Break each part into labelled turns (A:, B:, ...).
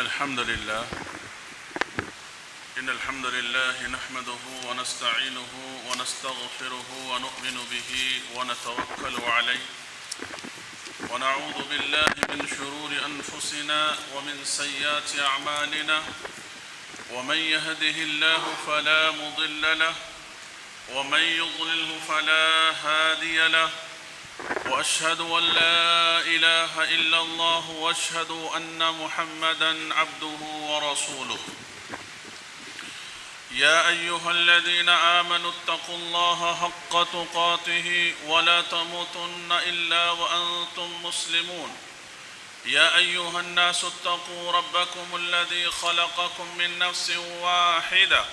A: الحمد لله نحمده ونستعينه ونستغفره ونؤمن به ونتوكل عليه ونعوذ بالله من شرور أنفسنا ومن سيئات أعمالنا ومن يهده الله فلا مضل له ومن يضلله فلا هادي له وأشهد أن لا إله إلا الله وأشهد أن محمدًا عبده ورسوله يا أيها الذين آمنوا اتقوا الله حق تقاته ولا تموتن إلا وأنتم مسلمون يا أيها الناس اتقوا ربكم الذي خلقكم من نفس واحدة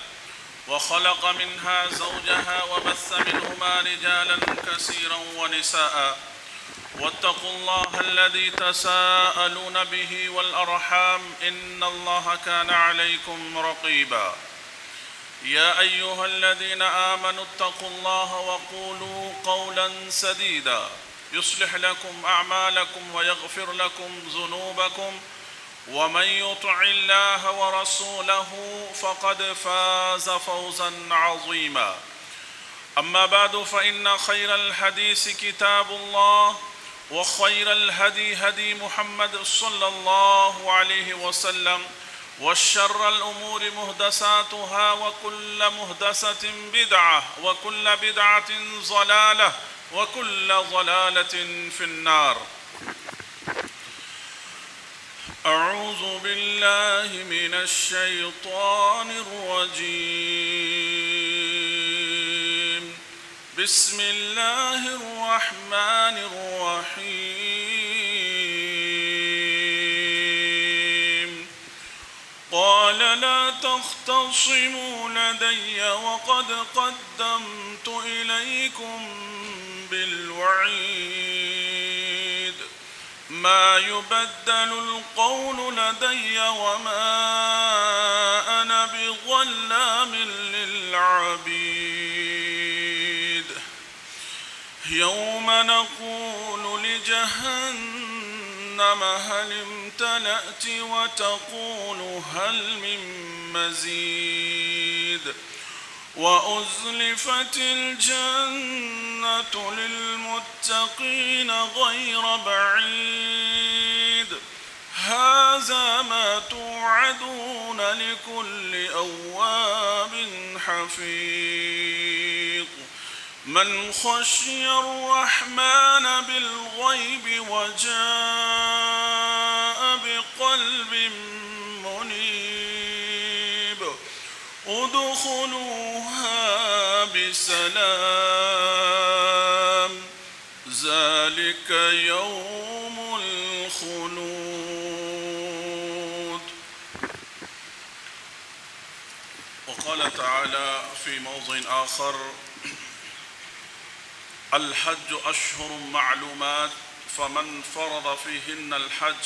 A: وخلق منها زوجها وبث منهما رجالا كثيرا ونساء واتقوا الله الذي تساءلون به والأرحام إن الله كان عليكم رقيبا يا أيها الذين آمنوا اتقوا الله وقولوا قولا سديدا يصلح لكم أعمالكم ويغفر لكم ذنوبكم ومن يطع الله ورسوله فقد فاز فوزا عظيما أما بعد فإن خير الحديث كتاب الله وخير الهدي هدي محمد صلى الله عليه وسلم والشر الأمور محدثاتها وكل محدثة بدعة وكل بدعة ضلالة وكل ضلالة في النار أعوذ بالله من الشيطان الرجيم بسم الله الرحمن الرحيم قال لا تختصموا لدي وقد قدمت إليكم بالوعيد ما يبدل القول لدي وما أنا بظلام للعبيد يوم نقول لجهنم هل امتلأت وتقول هل من مزيد وأزلفت الجنة للمتقين غير بعيد هذا ما توعدون لكل أواب حفيظ من خشي الرحمن بالغيب وجاء بقلب منيب ادخلوها بسلام ذلك يوم الخلود. وقال تعالى في موضع آخر الحج أشهر معلومات فمن فرض فيهن الحج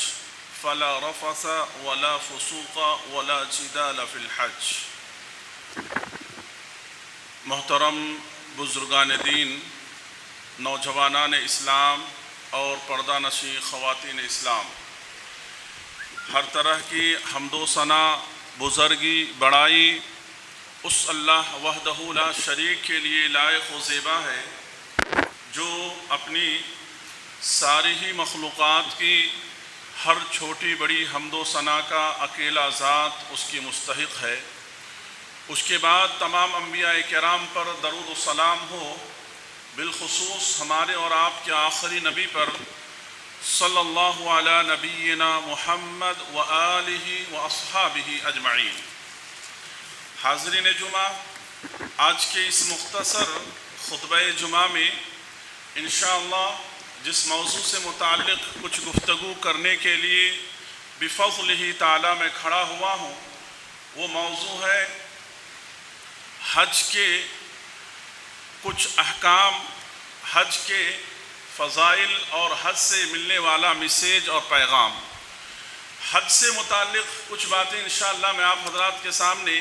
A: فلا رفث ولا فسوق ولا جدال في الحج. محترم بزرگان دین، نوجوانان اسلام اور پردہ نشین خواتین اسلام، ہر طرح کی حمد و ثنا، بزرگی، بڑائی اس اللہ وحدہ لا شریک کے لیے لائق و زیبا ہے جو اپنی ساری ہی مخلوقات کی ہر چھوٹی بڑی حمد و ثنا کا اکیلا ذات اس کی مستحق ہے۔ اس کے بعد تمام انبیاء کرام پر درود و سلام ہو، بالخصوص ہمارے اور آپ کے آخری نبی پر صلی اللہ علی نبینا محمد و آلہ و اصحابہ اجمعین۔ حاضرین جمعہ، آج کے اس مختصر خطبہ جمعہ میں انشاءاللہ جس موضوع سے متعلق کچھ گفتگو کرنے کے لیے بفضلہ تعالی میں کھڑا ہوا ہوں، وہ موضوع ہے حج کے کچھ احکام، حج کے فضائل اور حج سے ملنے والا میسیج اور پیغام۔ حج سے متعلق کچھ باتیں انشاءاللہ میں آپ حضرات کے سامنے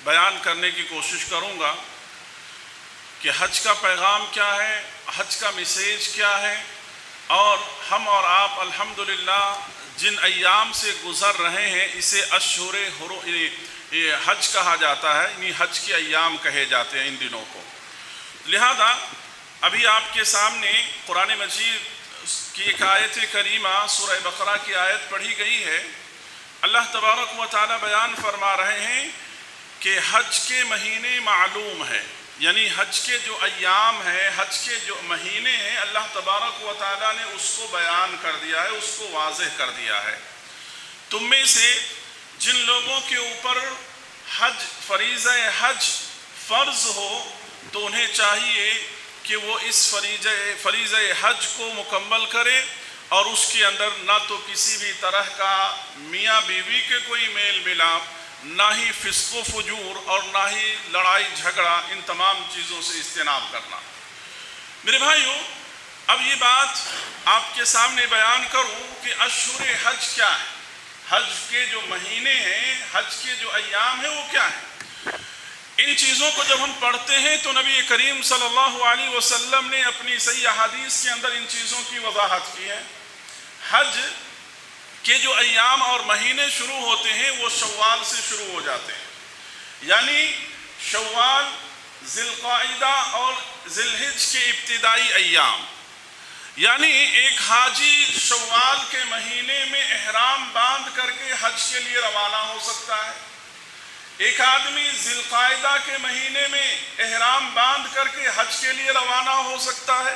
A: بیان کرنے کی کوشش کروں گا کہ حج کا پیغام کیا ہے، حج کا میسیج کیا ہے، اور ہم اور آپ الحمدللہ جن ایام سے گزر رہے ہیں اسے اشہر حج کہا جاتا ہے، یعنی حج کے ایام کہے جاتے ہیں ان دنوں کو۔ لہذا ابھی آپ کے سامنے قرآن مجید کی ایک آیت کریمہ سورہ بقرہ کی آیت پڑھی گئی ہے۔ اللہ تبارک و تعالی بیان فرما رہے ہیں کہ حج کے مہینے معلوم ہیں، یعنی حج کے جو ایام ہیں، حج کے جو مہینے ہیں، اللہ تبارک و تعالیٰ نے اس کو بیان کر دیا ہے، اس کو واضح کر دیا ہے۔ تم میں سے جن لوگوں کے اوپر حج فریضہ حج فرض ہو تو انہیں چاہیے کہ وہ اس فریضہ حج کو مکمل کرے، اور اس کے اندر نہ تو کسی بھی طرح کا میاں بیوی کے کوئی میل ملاپ، نہ ہی فسق و فجور، اور نہ ہی لڑائی جھگڑا، ان تمام چیزوں سے اجتناب کرنا۔ میرے بھائیوں، اب یہ بات آپ کے سامنے بیان کروں کہ اشہر حج کیا ہے، حج کے جو مہینے ہیں، حج کے جو ایام ہیں وہ کیا ہیں۔ ان چیزوں کو جب ہم پڑھتے ہیں تو نبی کریم صلی اللہ علیہ وسلم نے اپنی صحیح احادیث کے اندر ان چیزوں کی وضاحت کی ہے۔ حج کہ جو ایام اور مہینے شروع ہوتے ہیں وہ شوال سے شروع ہو جاتے ہیں، یعنی شوال، ذی القعدہ اور ذی الحج کے ابتدائی ایام، یعنی ایک حاجی شوال کے مہینے میں احرام باندھ کر کے حج کے لیے روانہ ہو سکتا ہے، ایک آدمی ذی القعدہ کے مہینے میں احرام باندھ کر کے حج کے لیے روانہ ہو سکتا ہے۔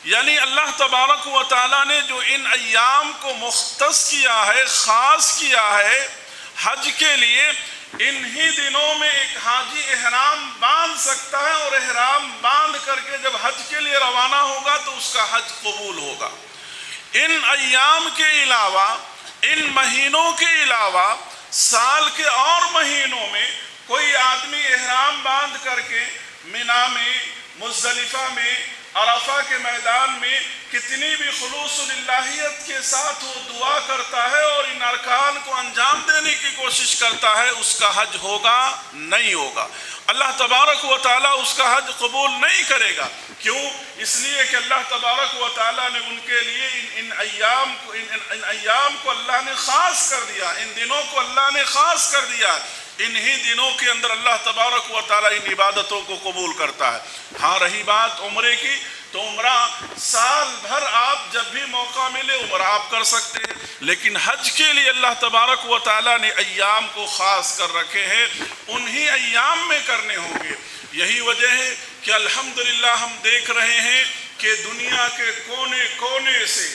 A: یعنی اللہ تبارک و تعالیٰ نے جو ان ایام کو مختص کیا ہے، خاص کیا ہے حج کے لیے، انہی دنوں میں ایک حاجی احرام باندھ سکتا ہے، اور احرام باندھ کر کے جب حج کے لیے روانہ ہوگا تو اس کا حج قبول ہوگا۔ ان ایام کے علاوہ، ان مہینوں کے علاوہ سال کے اور مہینوں میں کوئی آدمی احرام باندھ کر کے منی میں، مزدلفہ میں، عرفہ کے میدان میں کتنی بھی خلوص للہیت کے ساتھ وہ دعا کرتا ہے اور ان ارکان کو انجام دینے کی کوشش کرتا ہے، اس کا حج ہوگا نہیں ہوگا، اللہ تبارک و تعالیٰ اس کا حج قبول نہیں کرے گا۔ کیوں؟ اس لیے کہ اللہ تبارک و تعالیٰ نے ان کے لیے ان ایام کو اللہ نے خاص کر دیا، ان دنوں کو اللہ نے خاص کر دیا۔ انہی دنوں کے اندر اللہ تبارک و تعالیٰ ان عبادتوں کو قبول کرتا ہے۔ ہاں رہی بات عمرے کی، تو عمرہ سال بھر آپ جب بھی موقع ملے عمرہ آپ کر سکتے ہیں، لیکن حج کے لیے اللہ تبارک و تعالیٰ نے ایام کو خاص کر رکھے ہیں، انہی ایام میں کرنے ہوں گے۔ یہی وجہ ہے کہ الحمدللہ ہم دیکھ رہے ہیں کہ دنیا کے کونے کونے سے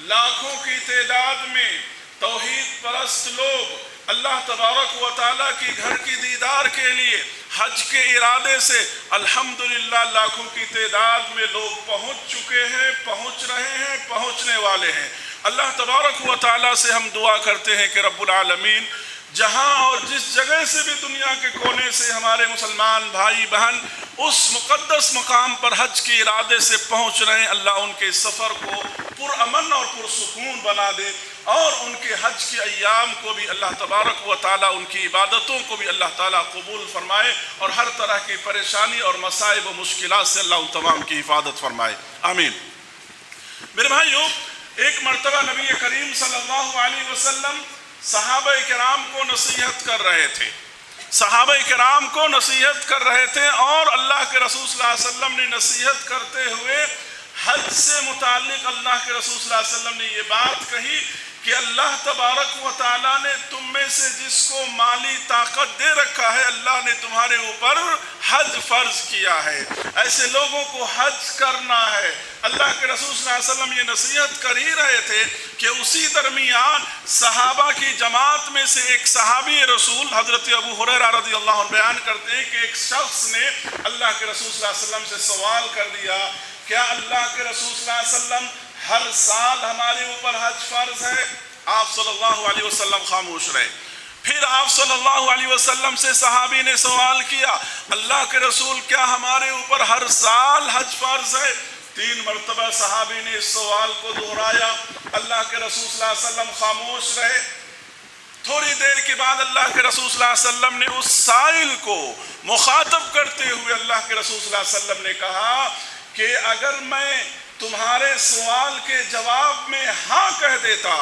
A: لاکھوں کی تعداد میں توحید پرست لوگ اللہ تبارک و تعالیٰ کی گھر کی دیدار کے لیے حج کے ارادے سے الحمدللہ لاکھوں کی تعداد میں لوگ پہنچ چکے ہیں، پہنچ رہے ہیں، پہنچنے والے ہیں۔ اللہ تبارک و تعالیٰ سے ہم دعا کرتے ہیں کہ رب العالمین جہاں اور جس جگہ سے بھی دنیا کے کونے سے ہمارے مسلمان بھائی بہن اس مقدس مقام پر حج کے ارادے سے پہنچ رہے ہیں، اللہ ان کے سفر کو پرامن اور پرسکون بنا دے، اور ان کے حج کے ایام کو بھی اللہ تبارک و تعالیٰ، ان کی عبادتوں کو بھی اللہ تعالیٰ قبول فرمائے، اور ہر طرح کی پریشانی اور مصائب و مشکلات سے اللہ ان تمام کی حفاظت فرمائے، آمین۔ میرے بھائیوں، ایک مرتبہ نبی کریم صلی اللہ علیہ وسلم صحابہ کرام کو نصیحت کر رہے تھے، صحابہ کرام کو نصیحت کر رہے تھے، اور اللہ کے رسول صلی اللہ علیہ وسلم نے نصیحت کرتے ہوئے حج سے متعلق اللہ کے رسول صلی اللہ علیہ وسلم نے یہ بات کہی کہ اللہ تبارک و تعالیٰ نے تم میں سے جس کو مالی طاقت دے رکھا ہے، اللہ نے تمہارے اوپر حج فرض کیا ہے، ایسے لوگوں کو حج کرنا ہے۔ اللہ کے رسول صلی اللہ علیہ وسلم یہ نصیحت کر ہی رہے تھے کہ اسی درمیان صحابہ کی جماعت میں سے ایک صحابی رسول حضرت ابو ہریرہ رضی اللہ عنہ بیان کرتے ہیں کہ ایک شخص نے اللہ کے رسول صلی اللہ علیہ وسلم سے سوال کر دیا، کیا اللہ کے رسول صلی اللہ علیہ وسلم ہر سال ہمارے اوپر حج فرض ہے؟ آپ صلی اللہ علیہ وسلم خاموش رہے۔ پھر آپ صلی اللہ علیہ وسلم سے صحابی نے سوال کیا، اللہ کے رسول کیا ہمارے اوپر ہر سال حج فرض ہے؟ 3 مرتبہ صحابی نے اس سوال کو دہرایا، اللہ کے رسول صلی اللہ علیہ وسلم خاموش رہے۔ تھوڑی دیر کے بعد اللہ کے رسول صلی اللہ علیہ وسلم نے اس سائل کو مخاطب کرتے ہوئے اللہ کے رسول صلی اللہ علیہ وسلم نے کہا کہ اگر میں تمہارے سوال کے جواب میں ہاں کہہ دیتا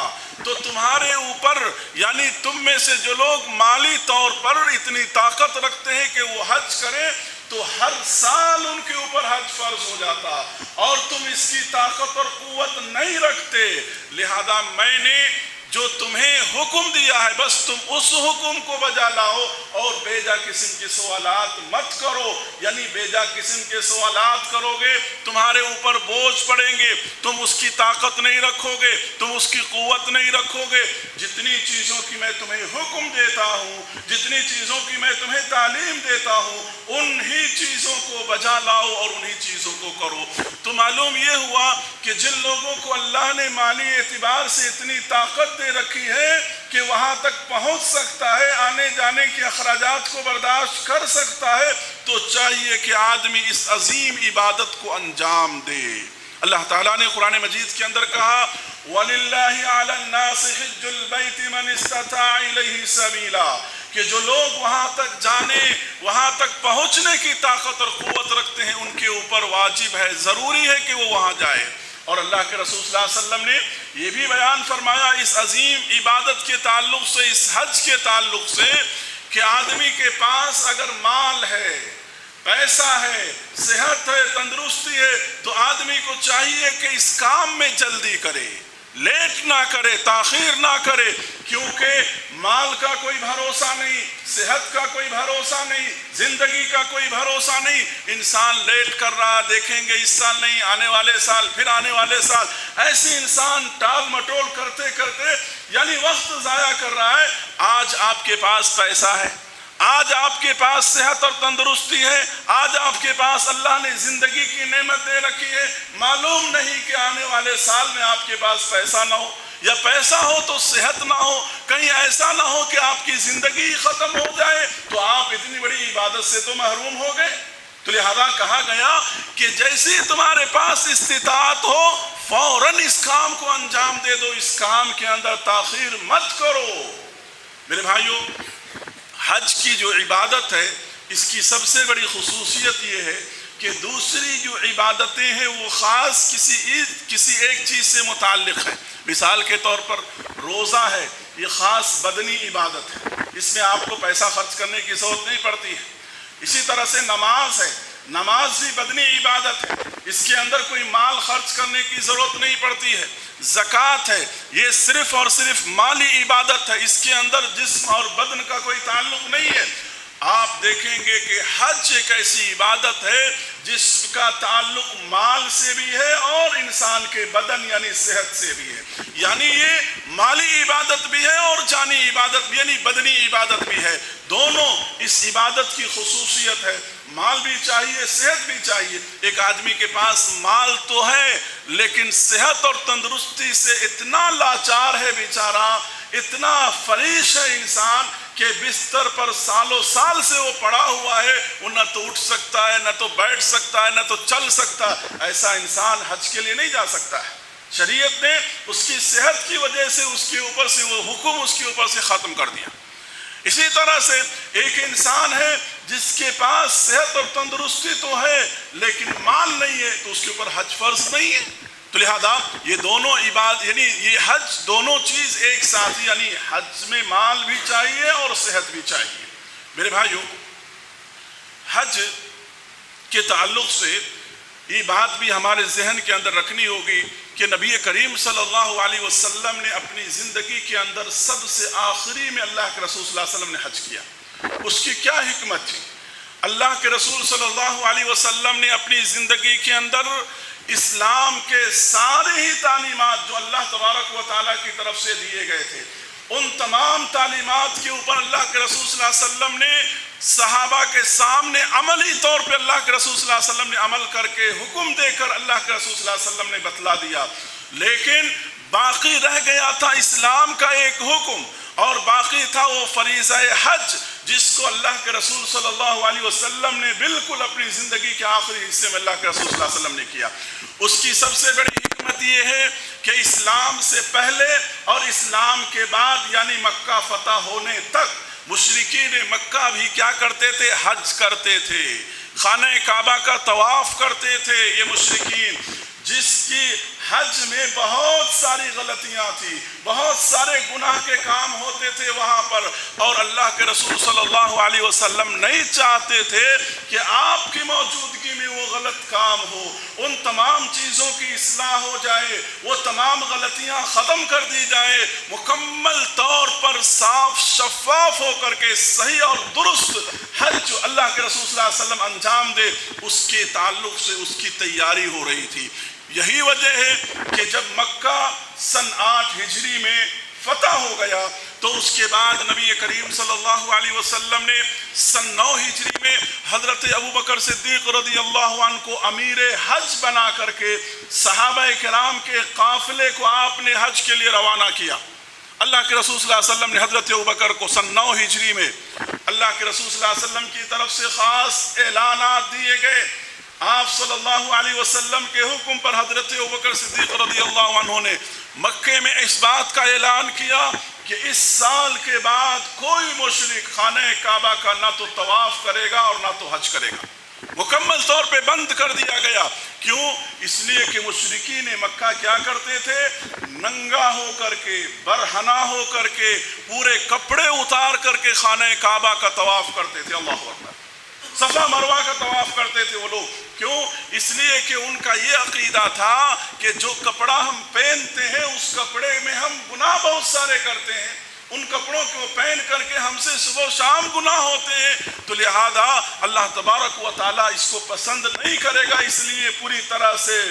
A: تو تمہارے اوپر یعنی تم میں سے جو لوگ مالی طور پر اتنی طاقت رکھتے ہیں کہ وہ حج کریں تو ہر سال ان کے اوپر حج فرض ہو جاتا، اور تم اس کی طاقت اور قوت نہیں رکھتے، لہذا میں نے جو تمہیں حکم دیا ہے بس تم اس حکم کو بجا لاؤ اور بیجا قسم کے سوالات مت کرو، یعنی بیجا قسم کے سوالات کرو گے تمہارے اوپر بوجھ پڑیں گے، تم اس کی طاقت نہیں رکھو گے، تم اس کی قوت نہیں رکھو گے۔ جتنی چیزوں کی میں تمہیں حکم دیتا ہوں، جتنی چیزوں کی میں تمہیں تعلیم دیتا ہوں، انہی چیزوں کو بجا لاؤ اور انہی چیزوں کو کرو۔ تو معلوم یہ ہوا کہ جن لوگوں کو اللہ نے مالی اعتبار سے اتنی طاقت دے رکھی ہے کہ وہاں تک پہنچ سکتا ہے، آنے جانے کے اخراجات کو برداشت کر سکتا ہے، تو چاہیے کہ آدمی اس عظیم عبادت کو انجام دے۔ اللہ تعالیٰ نے قرآن مجید کے اندر کہا وَلِلَّهِ عَلَى النَّاسِ حِجُّ الْبَيْتِ مَنِ اسْتَطَاعَ إِلَيْهِ سَبِيلًا، کہ جو لوگ وہاں تک جانے، وہاں تک پہنچنے کی طاقت اور قوت رکھتے ہیں ان کے اوپر واجب ہے، ضروری ہے کہ وہ وہاں جائے۔ اور اللہ کے رسول صلی اللہ علیہ وسلم نے یہ بھی بیان فرمایا اس عظیم عبادت کے تعلق سے، اس حج کے تعلق سے، کہ آدمی کے پاس اگر مال ہے، پیسہ ہے، صحت ہے، تندرستی ہے، تو آدمی کو چاہیے کہ اس کام میں جلدی کرے، لیٹ نہ کرے، تاخیر نہ کرے، کیونکہ مال کا کوئی بھروسہ نہیں، صحت کا کوئی بھروسہ نہیں، زندگی کا کوئی بھروسہ نہیں۔ انسان لیٹ کر رہا، دیکھیں گے اس سال نہیں، آنے والے سال، پھر آنے والے سال، ایسی انسان ٹال مٹول کرتے کرتے یعنی وقت ضائع کر رہا ہے۔ آج آپ کے پاس پیسہ ہے، آج آپ کے پاس صحت اور تندرستی ہے، آج آپ کے پاس اللہ نے زندگی کی نعمت دے رکھی ہے، معلوم نہیں کہ آنے والے سال میں آپ کے پاس پیسہ نہ ہو، یا پیسہ ہو تو صحت نہ ہو، کہیں ایسا نہ ہو کہ آپ کی زندگی ختم ہو جائے، تو آپ اتنی بڑی عبادت سے تو محروم ہو گئے۔ تو لہذا کہا گیا کہ جیسے تمہارے پاس استطاعت ہو فوراً اس کام کو انجام دے دو، اس کام کے اندر تاخیر مت کرو۔ میرے بھائیوں، حج کی جو عبادت ہے اس کی سب سے بڑی خصوصیت یہ ہے کہ دوسری جو عبادتیں ہیں وہ خاص کسی ایک چیز سے متعلق ہے۔ مثال کے طور پر روزہ ہے، یہ خاص بدنی عبادت ہے، اس میں آپ کو پیسہ خرچ کرنے کی ضرورت نہیں پڑتی ہے۔ اسی طرح سے نماز ہے، نماز بھی بدنی عبادت ہے، اس کے اندر کوئی مال خرچ کرنے کی ضرورت نہیں پڑتی ہے۔ زکوٰۃ ہے، یہ صرف اور صرف مالی عبادت ہے، اس کے اندر جسم اور بدن کا کوئی تعلق نہیں ہے۔ آپ دیکھیں گے کہ حج ایک ایسی عبادت ہے جس کا تعلق مال سے بھی ہے اور انسان کے بدن یعنی صحت سے بھی ہے، یعنی یہ مالی عبادت بھی ہے اور جانی عبادت بھی یعنی بدنی عبادت بھی ہے۔ دونوں اس عبادت کی خصوصیت ہے، مال بھی چاہیے، صحت بھی چاہیے۔ ایک آدمی کے پاس مال تو ہے لیکن صحت اور تندرستی سے اتنا لاچار ہے بیچارہ، اتنا فریش ہے انسان کہ بستر پر سالوں سال سے وہ پڑا ہوا ہے، وہ نہ تو اٹھ سکتا ہے، نہ تو بیٹھ سکتا ہے، نہ تو چل سکتا ہے۔ ایسا انسان حج کے لیے نہیں جا سکتا ہے۔ شریعت نے اس کی صحت کی وجہ سے اس کے اوپر سے وہ حکم اس کے اوپر سے ختم کر دیا۔ اسی طرح سے ایک انسان ہے جس کے پاس صحت اور تندرستی تو ہے لیکن مال نہیں ہے، تو اس کے اوپر حج فرض نہیں ہے۔ تو لہذا یہ دونوں عبادت یعنی یہ حج دونوں چیز ایک ساتھ، یعنی حج میں مال بھی چاہیے اور صحت بھی چاہیے۔ میرے بھائیوں، حج کے تعلق سے یہ بات بھی ہمارے ذہن کے اندر رکھنی ہوگی کہ نبی کریم صلی اللہ علیہ وسلم نے اپنی زندگی کے اندر سب سے آخری میں اللہ کے رسول صلی اللہ علیہ وسلم نے حج کیا۔ اس کی کیا حکمت تھی؟ اللہ کے رسول صلی اللہ علیہ وسلم نے اپنی زندگی کے اندر اسلام کے سارے ہی تعلیمات جو اللہ تبارک و تعالیٰ کی طرف سے دیے گئے تھے، ان تمام تعلیمات کے اوپر اللہ کے رسول صلی اللہ علیہ وسلم نے صحابہ کے سامنے عملی طور پہ اللہ کے رسول صلی اللہ علیہ وسلم نے عمل کر کے حکم دے کر اللہ کے رسول صلی اللہ علیہ وسلم نے بتلا دیا، لیکن باقی رہ گیا تھا اسلام کا ایک حکم، اور باقی تھا وہ فریضہ حج جس کو اللہ کے رسول صلی اللہ علیہ وسلم نے بالکل اپنی زندگی کے آخری حصے میں اللہ کے رسول صلی اللہ علیہ وسلم نے کیا۔ اس کی سب سے بڑی حکمت یہ ہے کہ اسلام سے پہلے اور اسلام کے بعد یعنی مکہ فتح ہونے تک مشرکین مکہ بھی کیا کرتے تھے؟ حج کرتے تھے، خانہ کعبہ کا طواف کرتے تھے۔ یہ مشرکین جس کی حج میں بہت ساری غلطیاں تھیں، بہت سارے گناہ کے کام ہوتے تھے وہاں پر، اور اللہ کے رسول صلی اللہ علیہ وسلم نہیں چاہتے تھے کہ آپ کی موجودگی میں وہ غلط کام ہو، ان تمام چیزوں کی اصلاح ہو جائے، وہ تمام غلطیاں ختم کر دی جائے، مکمل طور پر صاف شفاف ہو کر کے صحیح اور درست حج جو اللہ کے رسول صلی اللہ علیہ وسلم انجام دے، اس کے تعلق سے اس کی تیاری ہو رہی تھی۔ یہی وجہ ہے کہ جب مکہ سن 8 ہجری میں فتح ہو گیا تو اس کے بعد نبی کریم صلی اللہ علیہ وسلم نے سن 9 ہجری میں حضرت ابوبکر صدیق رضی اللہ عنہ کو امیر حج بنا کر کے صحابہ کرام کے قافلے کو آپ نے حج کے لیے روانہ کیا۔ اللہ کے رسول صلی اللہ علیہ وسلم نے حضرت ابوبکر کو سن 9 ہجری میں اللہ کے رسول صلی اللہ علیہ وسلم کی طرف سے خاص اعلانات دیے گئے۔ آپ صلی اللہ علیہ وسلم کے حکم پر حضرت ابوبکر صدیق رضی اللہ عنہ نے مکے میں اس بات کا اعلان کیا کہ اس سال کے بعد کوئی مشرک خانہ کعبہ کا نہ تو طواف کرے گا اور نہ تو حج کرے گا، مکمل طور پہ بند کر دیا گیا۔ کیوں؟ اس لیے کہ مشرکین مکہ کیا کرتے تھے؟ ننگا ہو کر کے، برہنہ ہو کر کے، پورے کپڑے اتار کر کے خانہ کعبہ کا طواف کرتے تھے۔ اللہ اکبر، صفا مروہ کا طواف کرتے تھے وہ لوگ۔ کیوں؟ اس لیے کہ ان کا یہ عقیدہ تھا کہ جو کپڑا ہم پہنتے ہیں اس کپڑے میں ہم گناہ بہت سارے کرتے ہیں، ان کپڑوں کو پہن کر کے ہم سے صبح و شام گناہ ہوتے ہیں، تو لہذا اللہ تبارک و تعالیٰ اس کو پسند نہیں کرے گا، اس لیے پوری طرح سے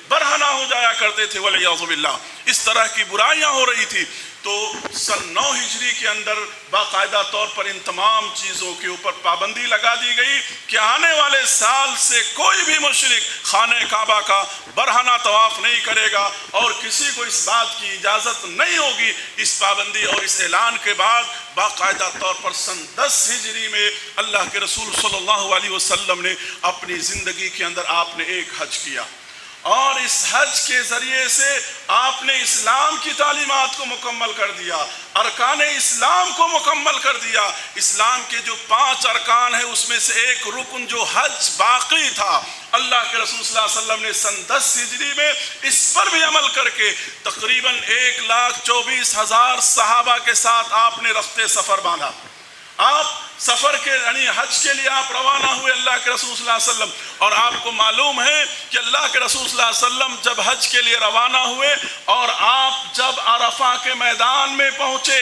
A: برہنہ ہو جایا کرتے تھے والعیاذ باللہ۔ اس طرح کی برائیاں ہو رہی تھی، تو سن 9 ہجری کے اندر باقاعدہ طور پر ان تمام چیزوں کے اوپر پابندی لگا دی گئی کہ آنے والے سال سے کوئی بھی مشرک خانہ کعبہ کا برہنہ طواف نہیں کرے گا، اور کسی کو اس بات کی اجازت نہیں ہوگی۔ اس پابندی اور اس اعلان کے بعد باقاعدہ طور پر سن 10 ہجری میں اللہ کے رسول صلی اللہ علیہ وسلم نے اپنی زندگی کے اندر آپ نے ایک حج کیا، اور اس حج کے ذریعے سے آپ نے اسلام کی تعلیمات کو مکمل کر دیا، ارکان اسلام کو مکمل کر دیا۔ اسلام کے جو 5 ارکان ہیں اس میں سے ایک رکن جو حج باقی تھا، اللہ کے رسول صلی اللہ علیہ وسلم نے سن 10 ہجری میں اس پر بھی عمل کر کے تقریباً 1,24,000 صحابہ کے ساتھ آپ نے رخت سفر باندھا۔ آپ سفر کے یعنی حج کے لیے آپ روانہ ہوئے اللہ کے رسول صلی اللہ علیہ وسلم، اور آپ کو معلوم ہے کہ اللہ کے رسول صلی اللہ علیہ وسلم جب حج کے لیے روانہ ہوئے اور آپ جب عرفہ کے میدان میں پہنچے،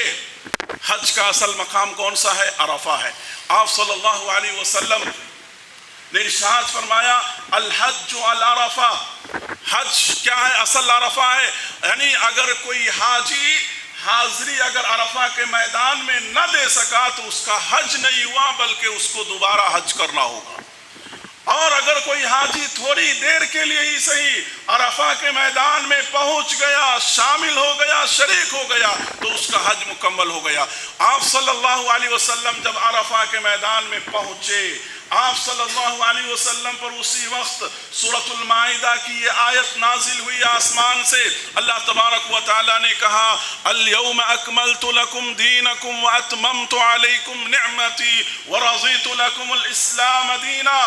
A: حج کا اصل مقام کون سا ہے؟ عرفہ ہے۔ آپ صلی اللہ علیہ وسلم نے ارشاد فرمایا الحج علی عرفہ، حج کیا ہے؟ اصل عرفہ ہے، یعنی اگر کوئی حاجی حاضری اگر عرفہ کے میدان میں نہ دے سکا تو اس کا حج نہیں ہوا، بلکہ اس کو دوبارہ حج کرنا ہوگا۔ اور اگر کوئی حاجی تھوڑی دیر کے لیے ہی صحیح عرفہ کے میدان میں پہنچ گیا، شامل ہو گیا، شریک ہو گیا، تو اس کا حج مکمل ہو گیا۔ آپ صلی اللہ علیہ وسلم جب عرفہ کے میدان میں پہنچے، آپ صلی اللہ علیہ وسلم پر اسی وقت سورۃ المائدہ کی یہ آیت نازل ہوئی آسمان سے۔ اللہ تبارک و تعالیٰ نے کہا الیوم اکملت لکم دینکم واتممت علیکم نعمتی ورضیت لکم الاسلام دینا،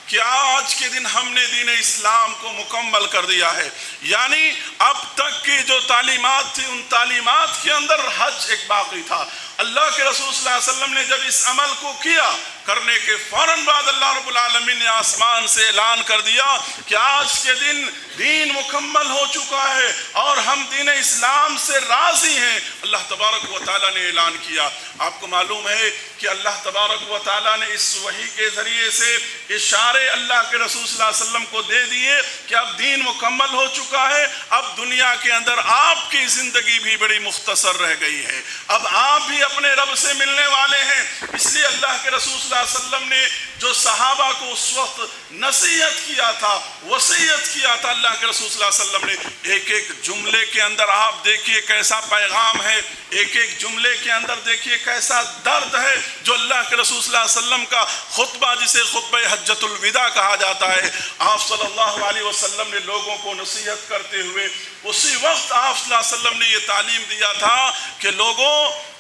A: کہ آج کے دن ہم نے دین اسلام کو مکمل کر دیا ہے۔ یعنی اب تک کی جو تعلیمات تھی ان تعلیمات کے اندر حج ایک باقی تھا۔ اللہ کے رسول صلی اللہ علیہ وسلم نے جب اس عمل کو کیا، کرنے کے فوراً بعد اللہ رب العالمین نے آسمان سے اعلان کر دیا کہ آج کے دن دین مکمل ہو چکا ہے اور ہم دین اسلام سے راضی ہیں۔ اللہ تبارک و تعالیٰ نے اعلان کیا۔ آپ کو معلوم ہے کہ اللہ تبارک و تعالیٰ نے اس وحی کے ذریعے سے اشارے اللہ کے رسول صلی اللہ علیہ وسلم کو دے دیے کہ اب دین مکمل ہو چکا ہے، اب دنیا کے اندر آپ کی زندگی بھی بڑی مختصر رہ گئی ہے، اب آپ بھی اپنے رب سے ملنے والے ہیں۔ اس لیے اللہ کے رسول صلی اللہ علیہ وسلم نے جو صحابہ کو اس وقت نصیحت کیا تھا، وصیت کیا تھا، اللہ کے رسول صلی اللہ علیہ وسلم نے ایک ایک جملے کے اندر آپ دیکھیے کیسا پیغام ہے، ایک ایک جملے کے اندر دیکھیے کیسا درد ہے جو اللہ کے رسول صلی اللہ علیہ وسلم کا خطبہ، جسے خطبہ حجۃ الوداع کہا جاتا ہے، آپ صلی اللہ علیہ وسلم نے لوگوں کو نصیحت کرتے ہوئے اسی وقت آپ صلی اللہ علیہ وسلم نے یہ تعلیم دیا تھا کہ لوگوں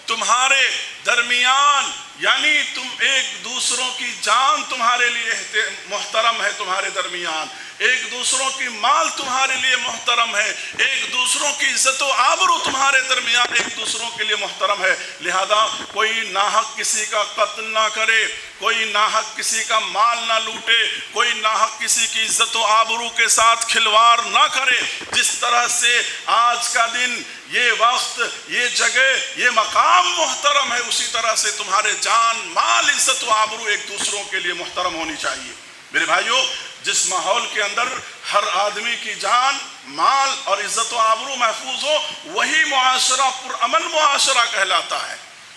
A: تمہارے درمیان، یعنی تم ایک دوسروں کی جان تمہارے لیے محترم ہے، تمہارے درمیان ایک دوسروں کی مال تمہارے لیے محترم ہے، ایک دوسروں کی عزت و آبرو تمہارے درمیان ایک دوسروں کے لیے محترم ہے، لہذا کوئی ناحق کسی کا قتل نہ کرے، کوئی ناحق کسی کا مال نہ لوٹے، کوئی ناحق کسی کی عزت و آبرو کے ساتھ کھلواڑ نہ کرے۔ جس طرح سے آج کا دن، یہ وقت، یہ جگہ، یہ مقام محترم ہے، اسی طرح سے تمہارے جان، مال، عزت و آبرو ایک دوسروں کے لیے محترم ہونی چاہیے۔ میرے بھائیوں، جس ماحول کے اندر ہر آدمی کی جان، مال اور عزت و آبرو محفوظ ہو، وہی معاشرہ پرامن معاشرہ کہلاتا ہے،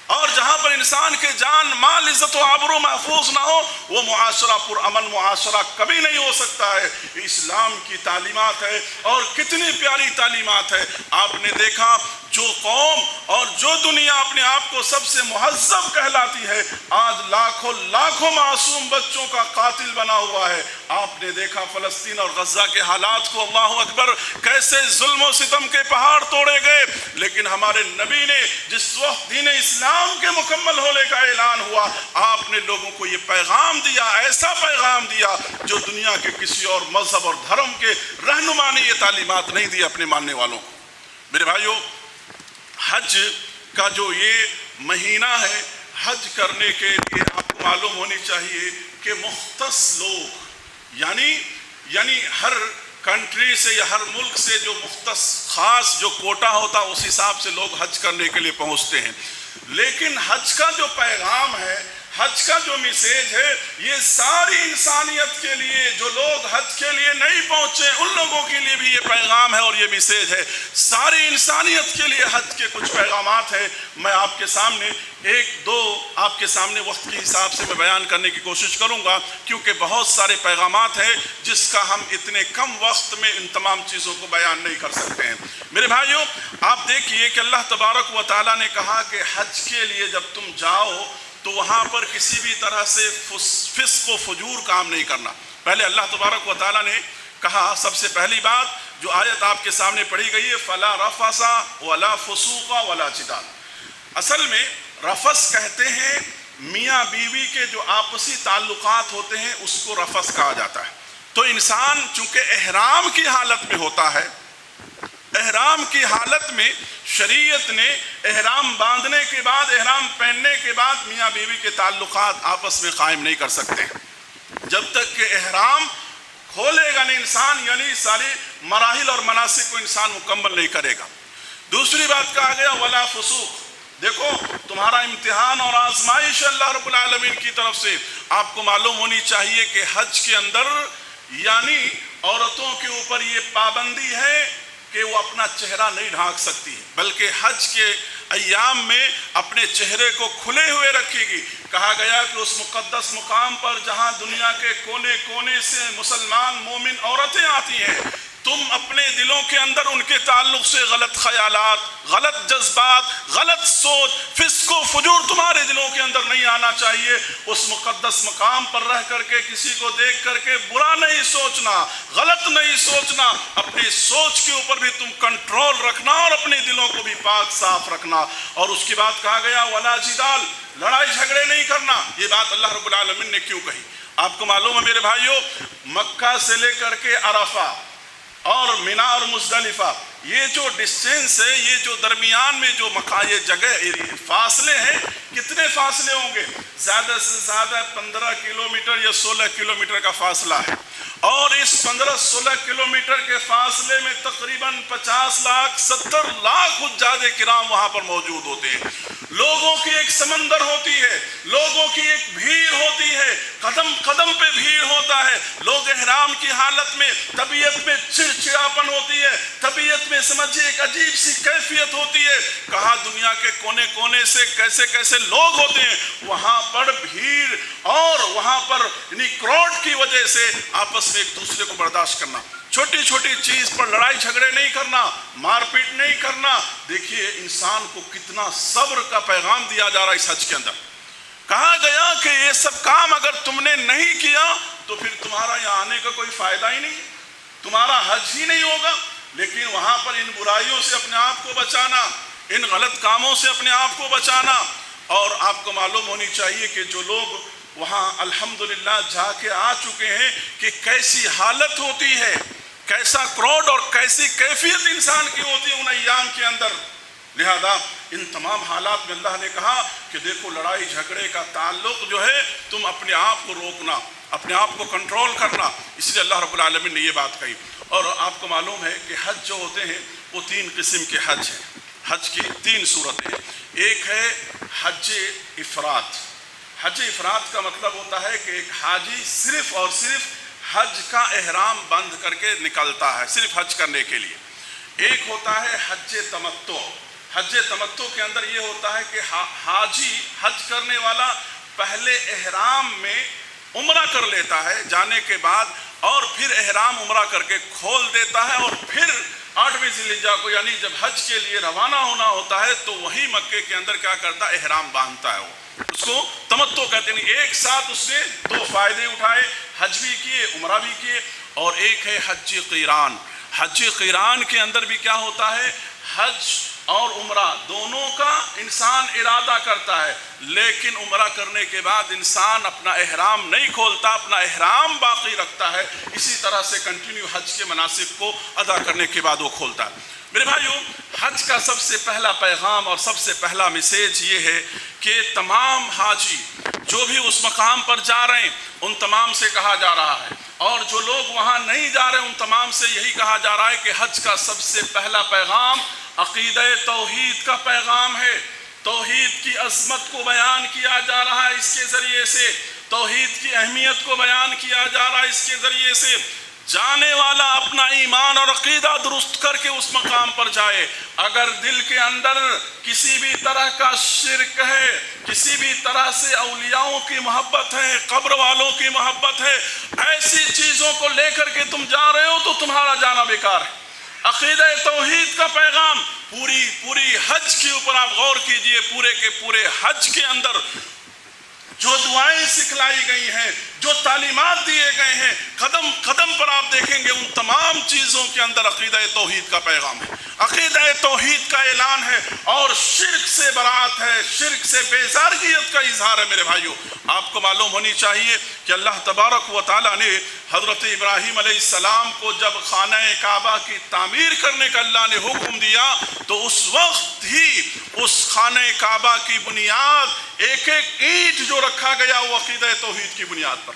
A: اور جہاں پر انسان کے جان، مال، عزت و آبرو محفوظ نہ ہو، وہ معاشرہ پرامن معاشرہ کبھی نہیں ہو سکتا ہے۔ اسلام کی تعلیمات ہے، اور کتنی پیاری تعلیمات ہے۔ آپ نے دیکھا جو قوم اور جو دنیا اپنے آپ کو سب سے مہذب کہلاتی ہے، آج لاکھوں لاکھوں معصوم بچوں کا قاتل بنا ہوا ہے۔ آپ نے دیکھا فلسطین اور غزہ کے حالات کو، اللہ اکبر، کیسے ظلم و ستم کے پہاڑ توڑے گئے، لیکن ہمارے نبی نے جس وقت دین اسلام کے مکمل ہونے کا اعلان ہوا، آپ نے لوگوں کو یہ پیغام دیا، ایسا پیغام دیا جو دنیا کے کسی اور مذہب اور دھرم کے رہنما نے یہ تعلیمات نہیں دی اپنے ماننے والوں کو۔ میرے بھائیوں، حج کا جو یہ مہینہ ہے، حج کرنے کے لیے آپ کو معلوم ہونی چاہیے کہ مختص لوگ، یعنی ہر کنٹری سے یا ہر ملک سے جو مختص خاص جو کوٹا ہوتا ہے، اس حساب سے لوگ حج کرنے کے لیے پہنچتے ہیں۔ لیکن حج کا جو پیغام ہے، حج کا جو میسیج ہے، یہ ساری انسانیت کے لیے، جو لوگ حج کے لیے نہیں پہنچے ان لوگوں کے لیے بھی یہ پیغام ہے اور یہ میسیج ہے۔ ساری انسانیت کے لیے حج کے کچھ پیغامات ہیں، میں آپ کے سامنے ایک دو آپ کے سامنے وقت کے حساب سے میں بیان کرنے کی کوشش کروں گا، کیونکہ بہت سارے پیغامات ہیں جس کا ہم اتنے کم وقت میں ان تمام چیزوں کو بیان نہیں کر سکتے ہیں۔ میرے بھائیوں، آپ دیکھیے کہ اللہ تبارک و تعالیٰ نے کہا کہ حج کے لیے جب تم جاؤ تو وہاں پر کسی بھی طرح سے فسق و فجور کام نہیں کرنا۔ پہلے اللہ تبارک و تعالیٰ نے کہا، سب سے پہلی بات جو آیت آپ کے سامنے پڑھی گئی ہے، فَلَا رَفَثَ وَلَا فُسُوقَ وَلَا جِدَالَ۔ اصل میں رفث کہتے ہیں میاں بیوی کے جو آپسی تعلقات ہوتے ہیں، اس کو رفث کہا جاتا ہے۔ تو انسان چونکہ احرام کی حالت میں ہوتا ہے، احرام کی حالت میں شریعت نے احرام باندھنے کے بعد، احرام پہننے کے بعد میاں بیوی کے تعلقات آپس میں قائم نہیں کر سکتے جب تک کہ احرام کھولے گا نہیں انسان، یعنی ساری مراحل اور مناسک کو انسان مکمل نہیں کرے گا۔ دوسری بات کہا گیا ولا فسوق۔ دیکھو، تمہارا امتحان اور آزمائش اللہ رب العالمین کی طرف سے۔ آپ کو معلوم ہونی چاہیے کہ حج کے اندر یعنی عورتوں کے اوپر یہ پابندی ہے کہ وہ اپنا چہرہ نہیں ڈھانک سکتی، بلکہ حج کے ایام میں اپنے چہرے کو کھلے ہوئے رکھے گی۔ کہا گیا کہ اس مقدس مقام پر جہاں دنیا کے کونے کونے سے مسلمان مومن عورتیں آتی ہیں، تم اپنے دلوں کے اندر ان کے تعلق سے غلط خیالات، غلط جذبات، غلط سوچ، فسق و فجور تمہارے دلوں کے اندر نہیں آنا چاہیے۔ اس مقدس مقام پر رہ کر کے کسی کو دیکھ کر کے برا نہیں سوچنا، غلط نہیں سوچنا، اپنی سوچ کے اوپر بھی تم کنٹرول رکھنا اور اپنے دلوں کو بھی پاک صاف رکھنا۔ اور اس کے بعد کہا گیا ولا جدال، لڑائی جھگڑے نہیں کرنا۔ یہ بات اللہ رب العالمین نے کیوں کہی؟ آپ کو معلوم ہے میرے بھائیوں، مکہ سے لے کر کے عرفہ اور مینا اور مزدلفہ، یہ جو ڈسٹینس ہے، یہ جو درمیان میں جو یہ جگہ فاصلے ہیں، کتنے فاصلے ہوں گے؟ زیادہ سے زیادہ 15 کلومیٹر یا 16 کلومیٹر کا فاصلہ ہے، اور اس 15-16 کلومیٹر کے فاصلے میں تقریباً 50 لاکھ 70 لاکھ حجاج کرام وہاں پر موجود ہوتے ہیں۔ لوگوں کی ایک سمندر ہوتی ہے، لوگوں کی ایک بھیڑ ہوتی ہے، قدم قدم پہ بھیڑ ہوتا ہے۔ لوگ احرام کی حالت میں طبیعت میں چڑچڑاپن ہوتی ہے، طبیعت میں سمجھیے ایک عجیب سی کیفیت ہوتی ہے۔ کہاں دنیا کے کونے کونے سے کیسے کیسے لوگ ہوتے ہیں، وہاں پر بھیڑ اور وہاں پر کراؤڈ کی وجہ سے آپس میں ایک دوسرے کو برداشت کرنا، چھوٹی چھوٹی چیز پر لڑائی جھگڑے نہیں کرنا، مار پیٹ نہیں کرنا۔ دیکھیے انسان کو کتنا صبر کا پیغام دیا جا رہا ہے اس حج کے اندر۔ کہا گیا کہ یہ سب کام اگر تم نے نہیں کیا تو پھر تمہارا یہاں آنے کا کوئی فائدہ ہی نہیں، تمہارا حج ہی نہیں ہوگا۔ لیکن وہاں پر ان برائیوں سے اپنے آپ کو بچانا، ان غلط کاموں سے اپنے آپ کو بچانا۔ اور آپ کو معلوم ہونی چاہیے کہ جو لوگ وہاں الحمدللہ جا کے آ چکے ہیں کہ کیسی حالت ہوتی ہے، کیسا کراؤڈ اور کیسی کیفیت انسان کی ہوتی ہے ان ایام کے اندر۔ لہذا ان تمام حالات میں اللہ نے کہا کہ دیکھو لڑائی جھگڑے کا تعلق جو ہے تم اپنے آپ کو روکنا، اپنے آپ کو کنٹرول کرنا، اس لیے اللہ رب العالمین نے یہ بات کہی۔ اور آپ کو معلوم ہے کہ حج جو ہوتے ہیں وہ 3 قسم کے حج ہیں، حج کی 3 صورتیں ہیں۔ ایک ہے حج افراد۔ حج افراد کا مطلب ہوتا ہے کہ ایک حاجی صرف اور صرف حج کا احرام بند کر کے نکلتا ہے صرف حج کرنے کے لیے۔ ایک ہوتا ہے حج تمتع۔ حج تمتع کے اندر یہ ہوتا ہے کہ حاجی حج کرنے والا پہلے احرام میں عمرہ کر لیتا ہے جانے کے بعد، اور پھر احرام عمرہ کر کے کھول دیتا ہے، اور پھر 8ویں ذی الحجہ کو یعنی جب حج کے لیے روانہ ہونا ہوتا ہے تو وہی مکے کے اندر کیا کرتا ہے، احرام باندھتا ہے۔ وہ اس کو تمتع کہتے ہیں۔ ایک ساتھ اس نے 2 فائدے اٹھائے، حج بھی کیے عمرہ بھی کیے۔ اور ایک ہے حج قیران۔ حج قیران کے اندر بھی کیا ہوتا ہے، حج اور عمرہ دونوں کا انسان ارادہ کرتا ہے، لیکن عمرہ کرنے کے بعد انسان اپنا احرام نہیں کھولتا، اپنا احرام باقی رکھتا ہے، اسی طرح سے کنٹینیو حج کے مناسک کو ادا کرنے کے بعد وہ کھولتا ہے۔ میرے بھائیوں، حج کا سب سے پہلا پیغام اور سب سے پہلا میسیج یہ ہے کہ تمام حاجی جو بھی اس مقام پر جا رہے ہیں ان تمام سے کہا جا رہا ہے، اور جو لوگ وہاں نہیں جا رہے ان تمام سے یہی کہا جا رہا ہے کہ حج کا سب سے پہلا پیغام عقیدہ توحید کا پیغام ہے۔ توحید کی عظمت کو بیان کیا جا رہا ہے اس کے ذریعے سے، توحید کی اہمیت کو بیان کیا جا رہا ہے اس کے ذریعے سے۔ جانے والا اپنا ایمان اور عقیدہ درست کر کے اس مقام پر جائے۔ اگر دل کے اندر کسی بھی طرح کا شرک ہے، کسی بھی طرح سے اولیاءوں کی محبت ہے، قبر والوں کی محبت ہے، ایسی چیزوں کو لے کر کے تم جا رہے ہو تو تمہارا جانا بیکار ہے۔ عقیدہ توحید کا پیغام پوری حج کے اوپر آپ غور کیجئے، پورے کے پورے حج کے اندر جو دعائیں سکھلائی گئی ہیں، جو تعلیمات دیے گئے ہیں، قدم قدم پر آپ دیکھیں گے ان تمام چیزوں کے اندر عقیدہ توحید کا پیغام ہے، عقیدہ توحید کا اعلان ہے، اور شرک سے برات ہے، شرک سے بیزارگیت کا اظہار ہے۔ میرے بھائیوں، آپ کو معلوم ہونی چاہیے کہ اللہ تبارک و تعالیٰ نے حضرت ابراہیم علیہ السلام کو جب خانہ کعبہ کی تعمیر کرنے کا اللہ نے حکم دیا تو اس وقت ہی اس خانہ کعبہ کی بنیاد ایک ایک اینٹ جو رکھا گیا وہ عقیدہ توحید کی بنیاد پر۔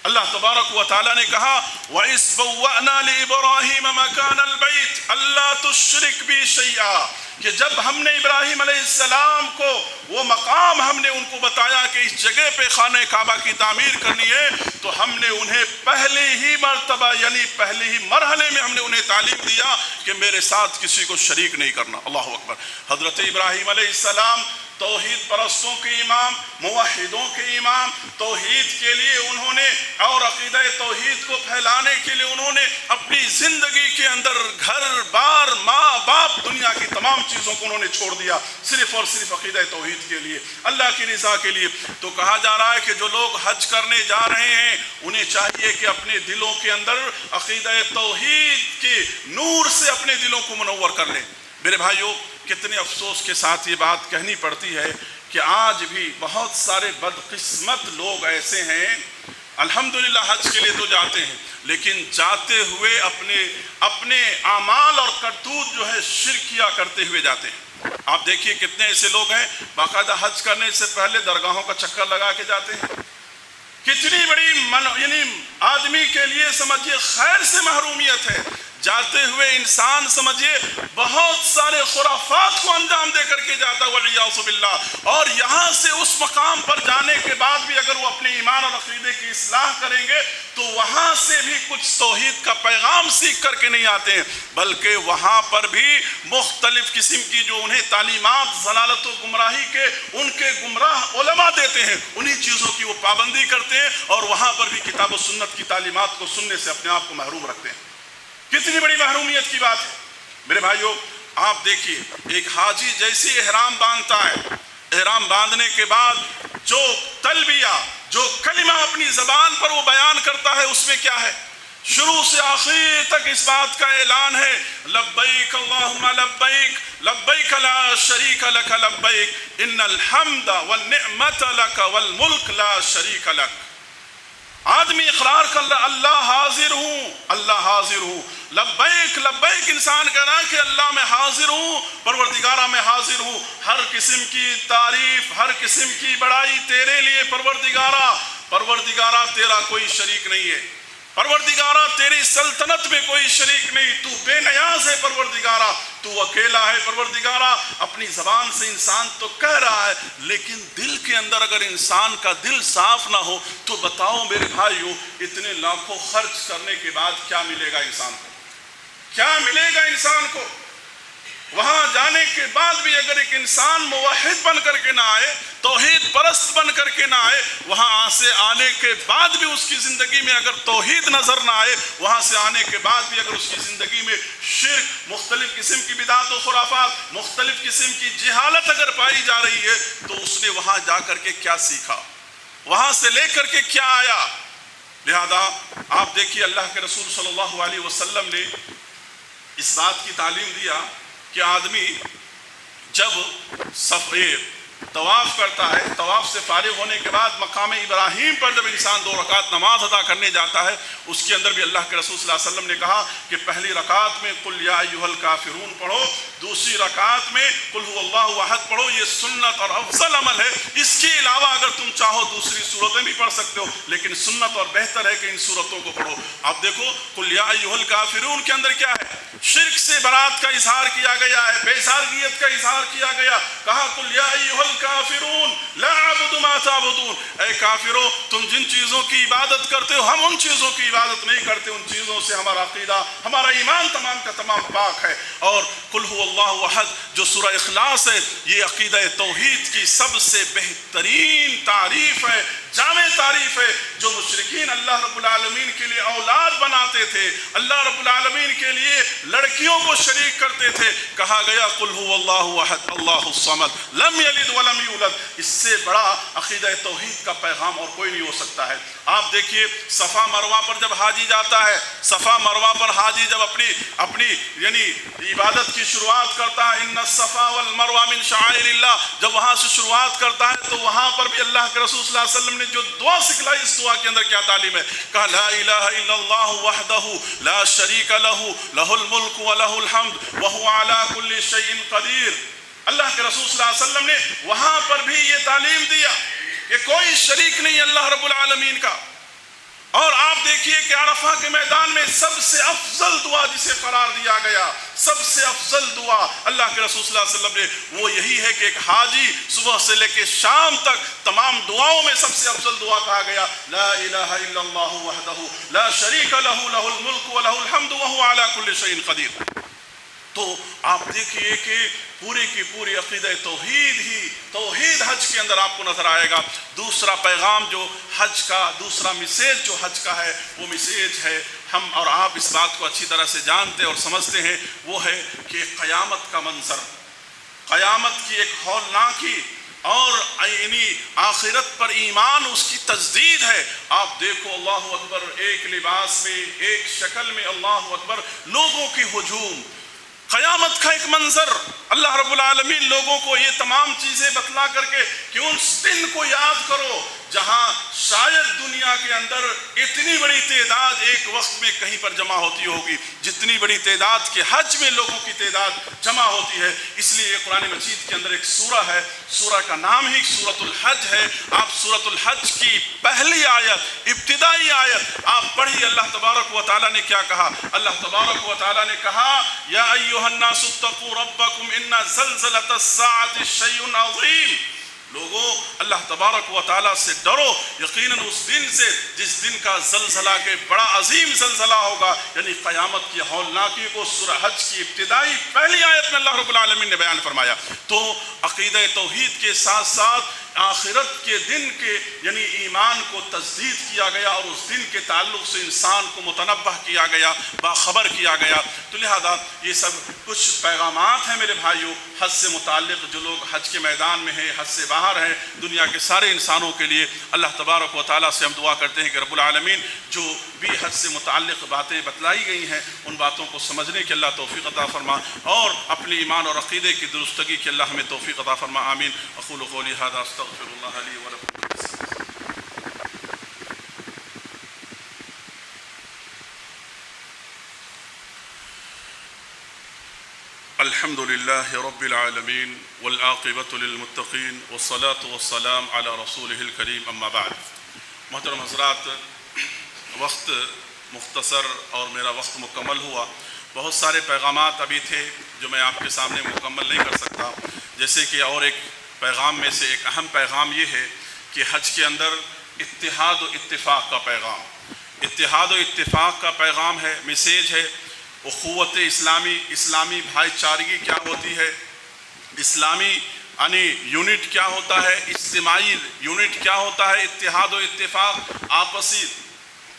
A: اللہ تبارک و تعالیٰ نے کہا وَإِذْ بَوَّأْنَا لِإِبْرَاهِيمَ مَكَانَ الْبَيْتِ أَلَّا تُشْرِكْ بِي شَيْئًا، کہ جب ہم نے ابراہیم علیہ السلام کو وہ مقام ہم نے ان کو بتایا کہ اس جگہ پہ خانہ کعبہ کی تعمیر کرنی ہے، تو ہم نے انہیں پہلے ہی مرتبہ یعنی پہلے ہی مرحلے میں ہم نے انہیں تعلیم دیا کہ میرے ساتھ کسی کو شریک نہیں کرنا۔ اللہ اکبر۔ حضرت ابراہیم علیہ السلام توحید پرستوں کے امام، موحدوں کے امام، توحید کے لیے انہوں نے اور عقیدہ توحید کو پھیلانے کے لیے انہوں نے اپنی زندگی کے اندر گھر بار ماں باپ دنیا کی تمام چیزوں کو انہوں نے چھوڑ دیا صرف اور صرف عقیدہ توحید کے لیے، اللہ کی رضا کے لیے۔ تو کہا جا رہا ہے کہ جو لوگ حج کرنے جا رہے ہیں انہیں چاہیے کہ اپنے دلوں کے اندر عقیدہ توحید کے نور سے اپنے دلوں کو منور کر لیں۔ میرے بھائیوں، کتنے افسوس کے ساتھ یہ بات کہنی پڑتی ہے کہ آج بھی بہت سارے بدقسمت لوگ ایسے ہیں، الحمدللہ حج کے لیے تو جاتے ہیں لیکن جاتے ہوئے اپنے اعمال اور کرتوت جو ہے شرکیہ کرتے ہوئے جاتے ہیں۔ آپ دیکھیے کتنے ایسے لوگ ہیں باقاعدہ حج کرنے سے پہلے درگاہوں کا چکر لگا کے جاتے ہیں۔ کتنی بڑی یعنی آدمی کے لیے سمجھیے خیر سے محرومیت ہے، جاتے ہوئے انسان سمجھیے بہت سارے خرافات کو انجام دے کر کے جاتا ہے والعیاذ باللہ، اور یہاں سے اس مقام پر جانے کے بعد بھی اگر وہ اپنے ایمان اور عقیدے کی اصلاح کریں گے تو وہاں سے بھی کچھ توحید کا پیغام سیکھ کر کے نہیں آتے ہیں، بلکہ وہاں پر بھی مختلف قسم کی جو انہیں تعلیمات ضلالت و گمراہی کے ان کے گمراہ علماء دیتے ہیں انہی چیزوں کی وہ پابندی کرتے ہیں، اور وہاں پر بھی کتاب و سنت کی تعلیمات کو سننے سے اپنے آپ کو محروم رکھتے ہیں۔ کتنی بڑی محرومیت کی بات ہے۔ میرے بھائیوں، آپ دیکھیے ایک حاجی جیسی احرام باندھتا ہے، احرام باندھنے کے بعد جو تلبیہ جو کلمہ اپنی زبان پر وہ بیان کرتا ہے اس میں کیا ہے؟ شروع سے آخر تک اس بات کا اعلان ہے لبیک اللہم لبیک لبیک لا شریک لک لبیک ان الحمد والنعمت لک والملک لا شریک لک. آدمی اقرار کر رہا اللہ حاضر ہوں، اللہ حاضر ہوں. لبیک لبیک انسان کہہ رہا ہے کہ اللہ میں حاضر ہوں، پروردگارہ میں حاضر ہوں. ہر قسم کی تعریف، ہر قسم کی بڑائی تیرے لیے پروردگارہ. پروردگارہ تیرا کوئی شریک نہیں ہے، پروردگارہ تیری سلطنت میں کوئی شریک نہیں، تو بے نیاز ہے پروردگارہ، تو اکیلا ہے پروردگارہ. اپنی زبان سے انسان تو کہہ رہا ہے، لیکن دل کے اندر اگر انسان کا دل صاف نہ ہو تو بتاؤ میرے بھائیو، اتنے لاکھوں خرچ کرنے کے بعد کیا ملے گا انسان کو؟ کیا ملے گا انسان کو؟ وہاں جانے کے بعد بھی اگر ایک انسان موحد بن کر کے نہ آئے، توحید پرست بن کر کے نہ آئے، وہاں سے آنے کے بعد بھی اس کی زندگی میں اگر توحید نظر نہ آئے، وہاں سے آنے کے بعد بھی اگر اس کی زندگی میں شرک، مختلف قسم کی بدعات و خرافات، مختلف قسم کی جہالت اگر پائی جا رہی ہے، تو اس نے وہاں جا کر کے کیا سیکھا، وہاں سے لے کر کے کیا آیا؟ لہذا آپ دیکھیے اللہ کے رسول صلی اللہ علیہ وسلم نے اس بات کی تعلیم دیا کہ آدمی جب طواف کرتا ہے، طواف سے فارغ ہونے کے بعد مقام ابراہیم پر جب انسان 2 رکعت نماز ادا کرنے جاتا ہے، اس کے اندر بھی اللہ کے رسول صلی اللہ علیہ وسلم نے کہا کہ پہلی رکعت میں قل یا ایھا الکافرون پڑھو، دوسری رکعت میں قل هو اللہ احد پڑھو. یہ سنت اور افضل عمل ہے. اس کے علاوہ اگر تم چاہو دوسری صورتیں بھی پڑھ سکتے ہو، لیکن سنت اور بہتر ہے کہ ان صورتوں کو پڑھو. آپ دیکھو قل یا ایھا الکافرون کے اندر کیا ہے؟ شرک سے برات کا اظہار کیا گیا ہے، بے سارگیت کا اظہار کیا گیا. کہا قل یا ایھا الکافرون لا اعبد ما تعبدون، اے کافرو تم جن چیزوں کی عبادت کرتے ہو ہم ان چیزوں کی عبادت نہیں کرتے، ان چیزوں سے ہمارا عقیدہ، ہمارا ایمان تمام کا تمام پاک ہے. اور قل هو اللہ احد جو سورہ اخلاص ہے، یہ عقیدہ توحید کی سب سے بہترین تعریف ہے، جامع تعریف ہے. جو مشرکین اللہ رب العالمین کے لیے اولاد بناتے تھے، اللہ رب العالمین کے لیے لڑکیوں کو شریک کرتے تھے، کہا گیا قل هو اللہ احد اللہ الصمد لم یلد ولم یولد. اس سے بڑا عقیدہ توحید کا پیغام اور کوئی نہیں ہو سکتا ہے. آپ دیکھیے صفا مروہ پر جب حاجی جاتا ہے، صفا مروہ پر حاجی جب اپنی یعنی عبادت کی شروعات کرتا ہے، ان الصفا والمروہ من شعائر اللہ، جب وہاں سے شروعات کرتا ہے تو وہاں پر بھی اللہ کے رسول صلی اللہ علیہ وسلم نے جو دعا سکھلائی، اس دعا کے اندر کیا تعلیم ہے؟ کہا لا الہ الا اللہ وحدہ لا شریک لہ لہ الملک ولہ الحمد وہو علی کل شیء قدیر. اللہ کے رسول صلی اللہ علیہ وسلم نے وہاں پر بھی یہ تعلیم دیا کہ کوئی شریک نہیں اللہ رب العالمین کا. اور آپ دیکھیے کہ عرفہ کے میدان میں سب سے افضل دعا جسے قرار دیا گیا، سب سے افضل دعا اللہ کے رسول صلی اللہ علیہ وسلم نے، وہ یہی ہے کہ ایک حاجی صبح سے لے کے شام تک تمام دعاؤں میں سب سے افضل دعا کہا گیا لا الہ الا اللہ وحدہ لا شریک لہ لہ الملک ولہ الحمد وہو علی کل شیء قدیر. تو آپ دیکھیے کہ پوری کی پوری عقیدہ توحید حج کے اندر آپ کو نظر آئے گا. دوسرا پیغام جو حج کا، دوسرا میسیج جو حج کا ہے، وہ میسیج ہے، ہم اور آپ اس بات کو اچھی طرح سے جانتے اور سمجھتے ہیں، وہ ہے کہ قیامت کا منظر، قیامت کی ایک ہولناکی اور یعنی آخرت پر ایمان، اس کی تجدید ہے. آپ دیکھو اللہ اکبر، ایک لباس میں، ایک شکل میں، اللہ اکبر، لوگوں کی ہجوم، قیامت کا ایک منظر. اللہ رب العالمین لوگوں کو یہ تمام چیزیں بتلا کر کے کہ اس دن کو یاد کرو جہاں شاید دنیا کے اندر اتنی بڑی تعداد ایک وقت میں کہیں پر جمع ہوتی ہوگی جتنی بڑی تعداد کے حج میں لوگوں کی تعداد جمع ہوتی ہے. اس لیے قرآن مجید کے اندر ایک سورہ ہے، سورہ کا نام ہی سورۃ الحج ہے. آپ سورۃ الحج کی پہلی آیت، ابتدائی آیت آپ پڑھیے. اللہ تبارک و تعالیٰ نے کیا کہا؟ اللہ تبارک و تعالیٰ نے کہا یا ایھا الناس اتقوا ربکم ان زلزلۃ الساعۃ شیء عظیم. لوگوں اللہ تبارک و تعالیٰ سے ڈرو، یقیناً اس دن سے جس دن کا زلزلہ کے بڑا عظیم زلزلہ ہوگا، یعنی قیامت کی ہولناکی کو سورہ حج کی ابتدائی پہلی آیت میں اللہ رب العالمین نے بیان فرمایا. تو عقیدہ توحید کے ساتھ ساتھ آخرت کے دن کے یعنی ایمان کو تجدید کیا گیا اور اس دن کے تعلق سے انسان کو متنبہ کیا گیا، باخبر کیا گیا۔ تو لہذا یہ سب کچھ پیغامات ہیں میرے بھائیوں حج سے متعلق۔ جو لوگ حج کے میدان میں ہیں، حج سے باہر ہیں، دنیا کے سارے انسانوں کے لیے اللہ تبارک و تعالیٰ سے ہم دعا کرتے ہیں کہ رب العالمین جو بھی حج سے متعلق باتیں بتلائی گئی ہیں ان باتوں کو سمجھنے کی اللہ توفیق عطا فرما، اور اپنے ایمان اور عقیدے کی درستگی کی اللہ ہمیں توفیق عطا فرما۔ آمین۔ اقول قولی ھذا استغفر اللہ لی ولکم۔ الحمد للہ رب العالمین والعاقبۃ للمتقین والصلاة والسلام علی رسولہ الکریم، اما بعد۔ محترم حضرات، وقت مختصر اور میرا وقت مکمل ہوا۔ بہت سارے پیغامات ابھی تھے جو میں آپ کے سامنے مکمل نہیں کر سکتا، جیسے کہ اور ایک پیغام میں سے ایک اہم پیغام یہ ہے کہ حج کے اندر اتحاد و اتفاق کا پیغام، اتحاد و اتفاق کا پیغام ہے، میسیج ہے۔ اخوت اسلامی بھائی چارگی کیا ہوتی ہے، اسلامی یعنی یونٹ کیا ہوتا ہے، اجتماعی یونٹ کیا ہوتا ہے، اتحاد و اتفاق، آپسی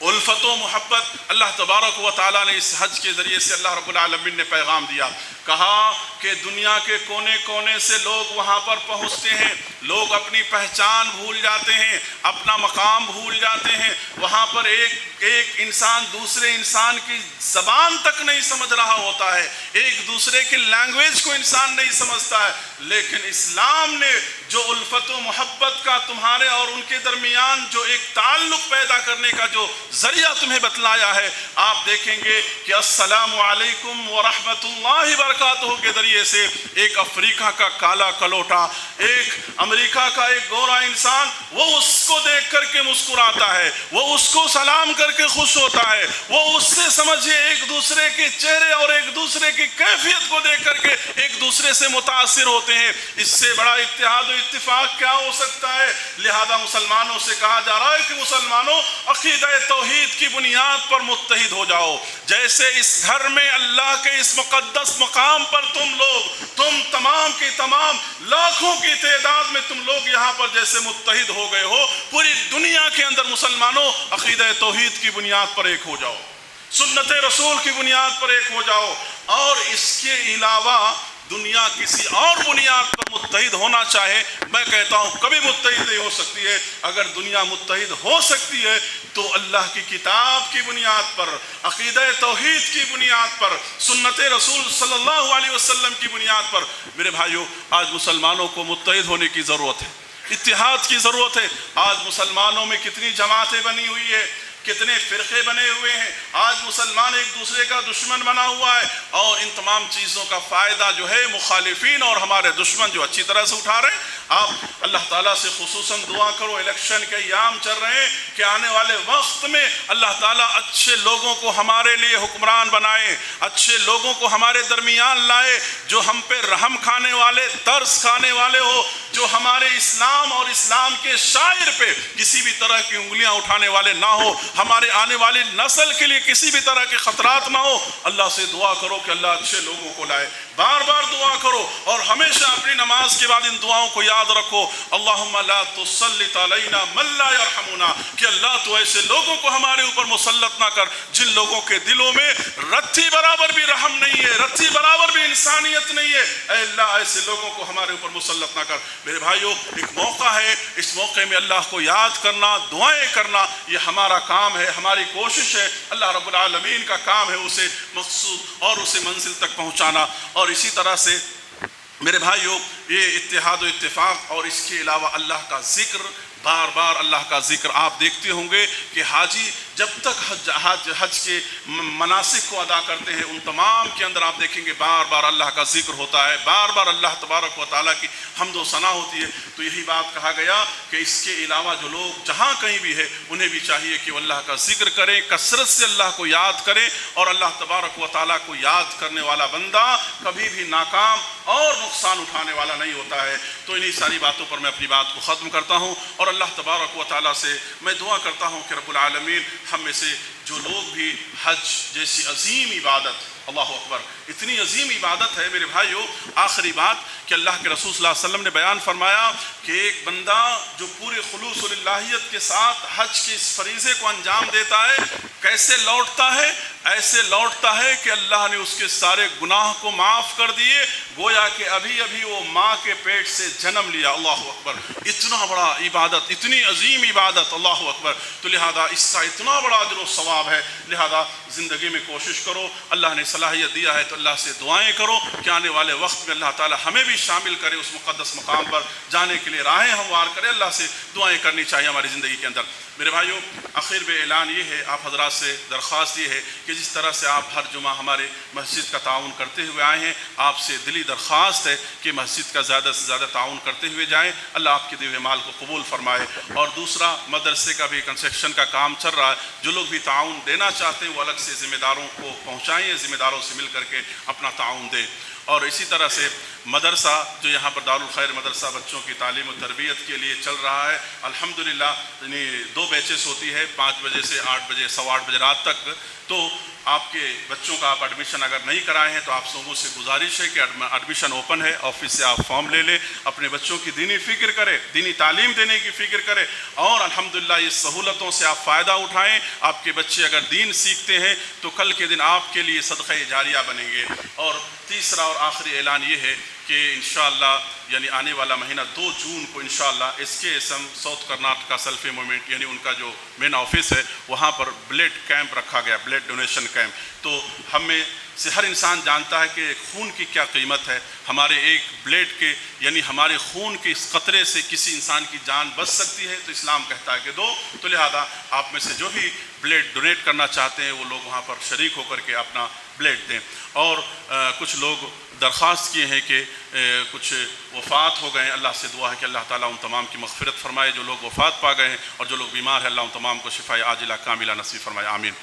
A: الفت و محبت، اللہ تبارک و تعالیٰ نے اس حج کے ذریعے سے اللہ رب العالمین نے پیغام دیا۔ کہا کہ دنیا کے کونے کونے سے لوگ وہاں پر پہنچتے ہیں، لوگ اپنی پہچان بھول جاتے ہیں، اپنا مقام بھول جاتے ہیں، وہاں پر ایک انسان دوسرے انسان کی زبان تک نہیں سمجھ رہا ہوتا ہے، ایک دوسرے کی لینگویج کو انسان نہیں سمجھتا ہے، لیکن اسلام نے جو الفت و محبت کا تمہارے اور ان کے درمیان جو ایک تعلق پیدا کرنے کا جو ذریعہ تمہیں بتلایا ہے، آپ دیکھیں گے کہ السلام علیکم ورحمۃ اللہ وبرکاتہ کے ذریعے سے ایک افریقہ کا کالا کلوٹا، ایک امریکہ کا ایک گورا انسان، وہ اس کو دیکھ کر کے مسکراتا ہے، وہ اس کو سلام کر کے خوش ہوتا ہے، وہ اس سے سمجھے ایک دوسرے کے چہرے اور ایک دوسرے کی کیفیت کو دیکھ کر کے ایک دوسرے سے متاثر ہوتے ہیں۔ اس سے بڑا اتحاد و اتفاق کیا ہو سکتا ہے؟ لہذا مسلمانوں سے کہا جا رہا ہے کہ مسلمانوں عقیدہ توحید کی بنیاد پر متحد ہو جاؤ۔ جیسے اس گھر میں اللہ کے اس مقدس مقام پر تم تمام کی تمام لاکھوں کی تعداد میں تم لوگ یہاں پر جیسے متحد ہو گئے ہو، پوری دنیا کے اندر مسلمانوں عقیدہ توحید کی بنیاد پر ایک ہو جاؤ، سنت رسول کی بنیاد پر ایک ہو جاؤ، اور اس کے علاوہ دنیا کسی اور بنیاد پر متحد ہونا چاہے، میں کہتا ہوں کبھی متحد نہیں ہو سکتی ہے۔ اگر دنیا متحد ہو سکتی ہے تو اللہ کی کتاب کی بنیاد پر، عقیدہ توحید کی بنیاد پر، سنت رسول صلی اللہ علیہ وسلم کی بنیاد پر۔ میرے بھائیوں، آج مسلمانوں کو متحد ہونے کی ضرورت ہے، اتحاد کی ضرورت ہے۔ آج مسلمانوں میں کتنی جماعتیں بنی ہوئی ہے، کتنے فرقے بنے ہوئے ہیں، آج مسلمان ایک دوسرے کا دشمن بنا ہوا ہے، اور ان تمام چیزوں کا فائدہ جو ہے مخالفین اور ہمارے دشمن جو اچھی طرح سے اٹھا رہے ہیں۔ آپ اللہ تعالیٰ سے خصوصاً دعا کرو، الیکشن کے ایام چل رہے ہیں، کہ آنے والے وقت میں اللہ تعالیٰ اچھے لوگوں کو ہمارے لیے حکمران بنائے، اچھے لوگوں کو ہمارے درمیان لائے، جو ہم پہ رحم کھانے والے، ترس کھانے والے ہو، جو ہمارے اسلام اور اسلام کے شاعر پہ کسی بھی طرح کی انگلیاں اٹھانے والے نہ ہو، ہمارے آنے والی نسل کے لیے کسی بھی طرح کے خطرات نہ ہو۔ اللہ سے دعا کرو کہ اللہ اچھے لوگوں کو لائے، بار بار دعا کرو، اور ہمیشہ اپنی نماز کے بعد ان دعاؤں کو یاد رکھو۔ اللہم لا تسلط علینا من لا یرحمنا، کہ اللہ تو ایسے لوگوں کو ہمارے اوپر مسلط نہ کر جن لوگوں کے دلوں میں رتھی برابر بھی رحم نہیں ہے، رتھی برابر بھی انسانیت نہیں ہے، اے اللہ ایسے لوگوں کو ہمارے اوپر مسلط نہ کر۔ میرے بھائیوں، ایک موقع ہے، اس موقع میں اللہ کو یاد کرنا، دعائیں کرنا، یہ ہمارا کام ہے، ہماری کوشش ہے، اللہ رب العالمین کا کام ہے اسے مقصود اور اسے منزل تک پہنچانا۔ اور اسی طرح سے میرے بھائیوں، یہ اتحاد و اتفاق اور اس کے علاوہ اللہ کا ذکر، بار بار اللہ کا ذکر۔ آپ دیکھتے ہوں گے کہ حاجی جب تک حج کے مناسک کو ادا کرتے ہیں، ان تمام کے اندر آپ دیکھیں گے بار بار اللہ کا ذکر ہوتا ہے، بار بار اللہ تبارک و تعالیٰ کی حمد و ثنا ہوتی ہے۔ تو یہی بات کہا گیا کہ اس کے علاوہ جو لوگ جہاں کہیں بھی ہے انہیں بھی چاہیے کہ وہ اللہ کا ذکر کریں، کثرت سے اللہ کو یاد کریں، اور اللہ تبارک و تعالیٰ کو یاد کرنے والا بندہ کبھی بھی ناکام اور نقصان اٹھانے والا نہیں ہوتا ہے۔ تو انہی ساری باتوں پر میں اپنی بات کو ختم کرتا ہوں، اور اللہ تبارک و تعالیٰ سے میں دعا کرتا ہوں کہ رب العالمین ہم میں سے جو لوگ بھی حج جیسی عظیم عبادت اللہ اکبر، اتنی عظیم عبادت ہے میرے بھائیو۔ آخری بات کہ اللہ کے رسول صلی اللہ علیہ وسلم نے بیان فرمایا کہ ایک بندہ جو پورے خلوص اللہیت کے ساتھ حج کے اس فریضے کو انجام دیتا ہے، کیسے لوٹتا ہے؟ ایسے لوٹتا ہے کہ اللہ نے اس کے سارے گناہ کو معاف کر دیے، گویا کہ ابھی ابھی وہ ماں کے پیٹ سے جنم لیا۔ اللہ اکبر، اتنا بڑا عبادت، اتنی عظیم عبادت، اللہ اکبر۔ تو لہذا اس کا اتنا بڑا اجر و ثواب ہے، لہذا زندگی میں کوشش کرو، اللہ نے صلاحیت دیا ہے تو اللہ سے دعائیں کرو کہ آنے والے وقت میں اللہ تعالی ہمیں بھی شامل کرے اس مقدس مقام پر جانے کے لیے راہیں ہموار کرے۔ اللہ سے دعائیں کرنی چاہیے ہماری زندگی کے اندر۔ میرے بھائیوں، آخر میں اعلان یہ ہے، آپ حضرات سے درخواست یہ ہے کہ جس طرح سے آپ ہر جمعہ ہمارے مسجد کا تعاون کرتے ہوئے آئے ہیں، آپ سے دلی درخواست ہے کہ مسجد کا زیادہ سے زیادہ تعاون کرتے ہوئے جائیں، اللہ آپ کے دیے ہوئے مال کو قبول فرمائے۔ اور دوسرا، مدرسے کا بھی کنسٹرکشن کا کام چل رہا ہے، جو لوگ بھی تعاون دینا چاہتے ہیں وہ الگ سے ذمہ داروں کو پہنچائیں، ذمہ داروں سے مل کر کے اپنا تعاون دیں۔ اور اسی طرح سے مدرسہ جو یہاں پر دارالخیر مدرسہ بچوں کی تعلیم و تربیت کے لیے چل رہا ہے، الحمدللہ، یعنی 2 بیچز ہوتی ہے، 5 بجے سے 8 بجے، 8:15 بجے رات تک۔ تو آپ کے بچوں کا آپ ایڈمیشن اگر نہیں کرائے ہیں تو آپ لوگوں سے گزارش ہے کہ ایڈمیشن اوپن ہے، آفس سے آپ فارم لے لیں، اپنے بچوں کی دینی فکر کریں، دینی تعلیم دینے کی فکر کریں، اور الحمدللہ یہ سہولتوں سے آپ فائدہ اٹھائیں۔ آپ کے بچے اگر دین سیکھتے ہیں تو کل کے دن آپ کے لیے صدقہ جاریہ بنیں گے۔ اور تیسرا اور آخری اعلان یہ ہے کہ انشاءاللہ یعنی آنے والا مہینہ 2 جون کو انشاءاللہ SKSM south Karnataka selfie movement, یعنی ان کا جو مین آفس ہے، وہاں پر بلڈ کیمپ رکھا گیا، بلڈ ڈونیشن کیمپ۔ تو ہم میں سے ہر انسان جانتا ہے کہ خون کی کیا قیمت ہے، ہمارے ایک بلیڈ کے یعنی ہمارے خون کے اس قطرے سے کسی انسان کی جان بچ سکتی ہے، تو اسلام کہتا ہے کہ دو۔ تو لہذا آپ میں سے جو بھی بلیڈ ڈونیٹ کرنا چاہتے ہیں وہ لوگ وہاں پر شریک ہو کر کے اپنا بلیڈ دیں۔ اور کچھ لوگ درخواست کیے ہیں کہ کچھ وفات ہو گئے ہیں، اللہ سے دعا ہے کہ اللہ تعالیٰ ان تمام کی مغفرت فرمائے، جو لوگ وفات پا گئے ہیں، اور جو لوگ بیمار ہیں اللہ ان تمام کو شفائے عاجلہ کاملہ نصیب فرمائے، آمین۔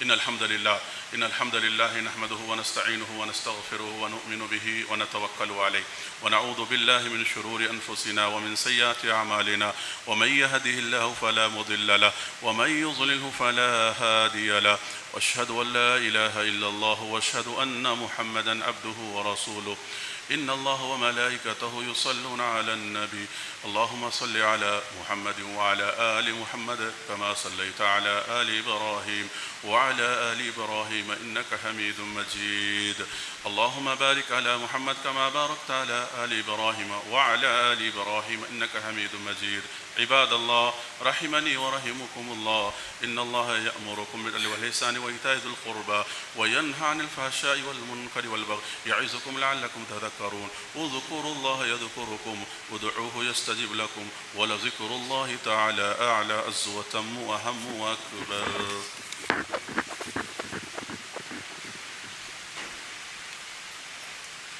A: ان الحمد لله نحمده ونستعينه ونستغفره ونؤمن به ونتوكل عليه ونعوذ بالله من شرور أنفسنا ومن سيئات أعمالنا ومن يهده الله فلا مضل له ومن يضلله فلا هادي له واشهد أن لا إله إلا الله واشهد أن محمدا عبده ورسوله إن الله وملائكته يصلون على النبي اللهم صل على محمد وعلى آل محمد كما صليت على آل إبراهيم وعلى آل إبراهيم إنك حميد مجيد اللهم بارك على محمد كما باركت على آل إبراهيم وعلى آل إبراهيم إنك حميد مجيد عباد الله رحمني ورحمكم الله إن الله يأمركم بالعدل والإحسان وإيتاء ذي القربى وينهى عن الفحشاء والمنكر والبغي يعظكم لعلكم تذكرون اذكروا الله يذكركم ادعوه يستجب لكم ولذكر الله تعالى أعلى عز وتم وأهم وأكبر